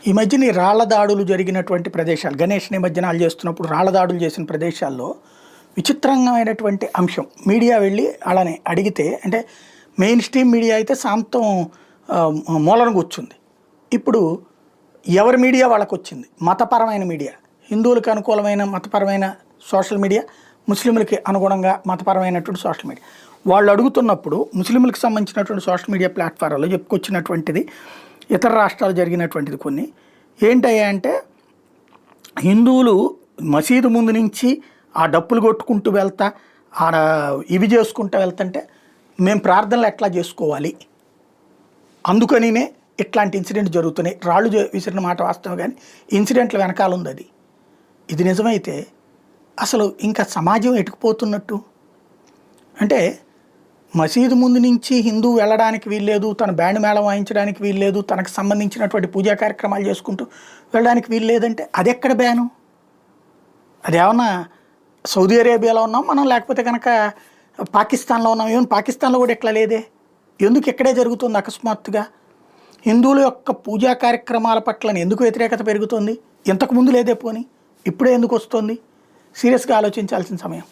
ఈ మధ్యన ఈ రాళ్ల దాడులు జరిగినటువంటి ప్రదేశాలు, గణేష్ నిమజ్జనాలు చేస్తున్నప్పుడు రాళ్ల దాడులు చేసిన ప్రదేశాల్లో విచిత్రమైనటువంటి అంశం, మీడియా వెళ్ళి అలానే అడిగితే, అంటే మెయిన్ స్ట్రీమ్ మీడియా అయితే శాంతం మూలన కూర్చుంది. ఇప్పుడు ఎవరి మీడియా వాళ్ళకు వచ్చింది, మతపరమైన మీడియా, హిందువులకు అనుకూలమైన మతపరమైన సోషల్ మీడియా, ముస్లింలకి అనుగుణంగా మతపరమైనటువంటి సోషల్ మీడియా. వాళ్ళు అడుగుతున్నప్పుడు ముస్లింలకు సంబంధించినటువంటి సోషల్ మీడియా ప్లాట్ఫారాల్లో చెప్పుకొచ్చినటువంటిది ఇతర రాష్ట్రాలు జరిగినటువంటిది కొన్ని ఏంటయ్యా అంటే, హిందువులు మసీదు ముందు నుంచి ఆ డప్పులు కొట్టుకుంటూ వెళ్తా ఇవి చేసుకుంటూ వెళ్తుంటే మేము ప్రార్థనలు ఎట్లా చేసుకోవాలి, అందుకనినే ఇట్లాంటి ఇన్సిడెంట్ జరుగుతున్నాయి. రాళ్ళు విసిరిన మాట వాస్తవం, కానీ ఇన్సిడెంట్ల వెనకాల ఉంది అది. ఇది నిజమైతే అసలు ఇంకా సమాజం ఎటుకుపోతున్నట్టు. అంటే మసీదు ముందు నుంచి హిందువు వెళ్ళడానికి వీల్లేదు, తన బ్యాండ్ మేళం వాయించడానికి వీల్లేదు, తనకు సంబంధించినటువంటి పూజా కార్యక్రమాలు చేసుకుంటూ వెళ్ళడానికి వీల్లేదంటే అది ఎక్కడ బ్యాను? అది ఏమన్నా సౌదీ అరేబియాలో ఉన్నాం మనం, లేకపోతే కనుక పాకిస్తాన్లో ఉన్నాం. ఈవెన్ పాకిస్తాన్లో కూడా ఎట్లా లేదే, ఎందుకు ఇక్కడే జరుగుతుంది అకస్మాత్తుగా? హిందువుల యొక్క పూజా కార్యక్రమాల పట్ల ఎందుకు వ్యతిరేకత పెరుగుతుంది? ఇంతకుముందు లేదే, పోని ఇప్పుడే ఎందుకు వస్తుంది? సీరియస్గా ఆలోచించాల్సిన సమయం.